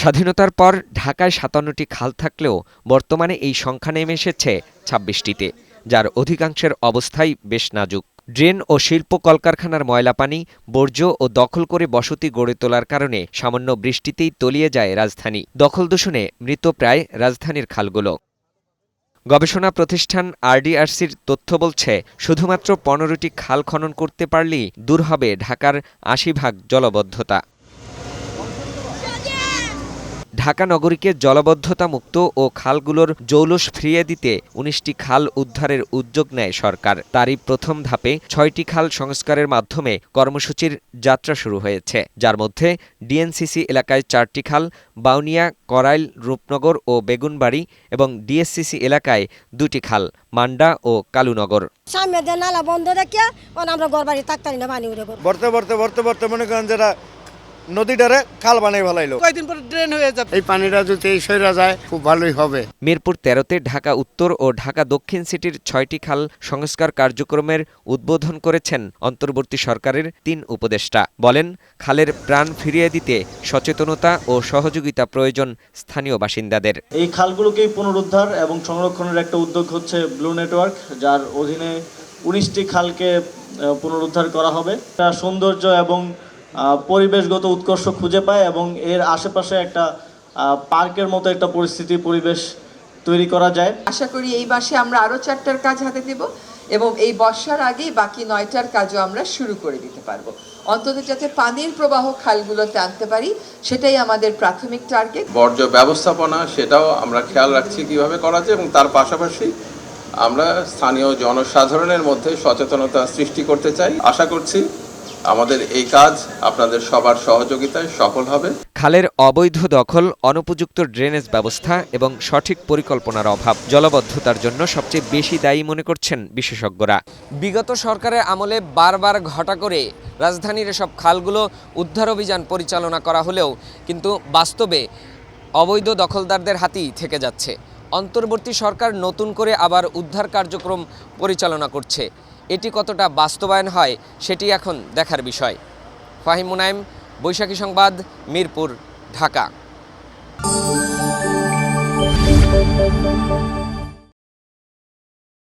স্বাধীনতার পর ঢাকায় ৫৭টি খাল থাকলেও বর্তমানে এই সংখ্যা নেমে এসেছে ২৬টিতে, যার অধিকাংশের অবস্থাই বেশ নাজুক। ড্রেন ও শিল্প কলকারখানার ময়লা পানি, বর্জ্য ও দখল করে বসতি গড়ে তোলার কারণে সামান্য বৃষ্টিতেই তলিয়ে যায় রাজধানী। দখল দূষণে মৃতপ্রায় রাজধানীর খালগুলো। গবেষণা প্রতিষ্ঠান আরডিআরসির তথ্য বলছে, শুধুমাত্র ১৫টি খাল খনন করতে পারলেই দূর হবে ঢাকার ৮০% জলবদ্ধতা। ঢাকা নগরীকে জলবদ্ধতা মুক্ত ও খালগুলোর জৌলুস ফিরিয়ে দিতে ১৯টি খাল উদ্ধারের উদ্যোগ নেয় সরকার। তারই প্রথম ধাপে ৬টি খাল সংস্কারের মাধ্যমে কর্মসূচির যাত্রা শুরু হয়েছে, যার মধ্যে ডিএনসিসি এলাকায় ৪টি খাল, বাউনিয়া, করাইল, রূপনগর ও বেগুনবাড়ি এবং ডিএসসিসি এলাকায় ২টি খাল, মান্ডা ও কালুনগর। সামনে নালা বন্ধ রেখে আমরা ঘরবাড়ি থাকতারি না, পানি উঠে বর্তে মনে করেন যারা নদীটারে খাল বানাই ভালাইলো, কয়েকদিন পরে ড্রেন হয়ে যাবে। এই পানিটা যদি সইরা যায় খুব ভালোই হবে। মিরপুর ১৩তে ঢাকা উত্তর ও ঢাকা দক্ষিণ সিটির ৬টি খাল সংস্কার কার্যক্রমের উদ্বোধন করেছেন অন্তর্বর্তী সরকারের ৩ উপদেষ্টা। বলেন, খালের প্রাণ ফিরিয়ে দিতে সচেতনতা ও সহযোগিতা প্রয়োজন স্থানীয় বাসিন্দাদের। এই খালগুলোকেই পুনরুদ্ধার এবং সংরক্ষণের একটা উদ্যোগ হচ্ছে ব্লু নেটওয়ার্ক, যার অধীনে ১৯টি খালকে পুনরুদ্ধার করা হবে। সৌন্দর্য এবং পরিবেশগত উৎকর্ষ খুঁজে পায় এবং এর আশেপাশে একটা পার্কের মতো একটা পরিবেশ তৈরি করা যায়। আশা করি এই মাসে আমরা আরও 4টার কাজ হাতে দেব এবং এই বর্ষার আগেই বাকি 9টার কাজও আমরা শুরু করে দিতে পারবো। অন্তত যাতে পানির প্রবাহ খালগুলোতে আনতে পারি, সেটাই আমাদের প্রাথমিক টার্গেট। বর্জ্য ব্যবস্থাপনা সেটাও আমরা খেয়াল রাখছি কিভাবে করা যায়, এবং তার পাশাপাশি আমরা স্থানীয় জনসাধারণের মধ্যে সচেতনতা সৃষ্টি করতে চাই। আশা করছি আমাদের এই কাজ আপনাদের সবার সহযোগিতায় সফল হবে। খালের অবৈধ দখল, অনুপযুক্ত ড্রেনেজ ব্যবস্থা এবং সঠিক পরিকল্পনার অভাব জলবদ্ধতার জন্য সবচেয়ে বেশি দায়ী মনে করছেন বিশেষজ্ঞরা। বিগত সরকারের আমলে বারবার ঘটা করে রাজধানীর এসব খালগুলো উদ্ধার অভিযান পরিচালনা করা হলেও কিন্তু বাস্তবে অবৈধ দখলদারদের হাতেই থেকে যাচ্ছে। অন্তর্বর্তী সরকার নতুন করে আবার উদ্ধার কার্যক্রম পরিচালনা করছে। এটি কতটা বাস্তবায়ন হয় সেটি এখন দেখার বিষয়। ফাহিম মুনাইম, বৈশাখী সংবাদ, মিরপুর, ঢাকা।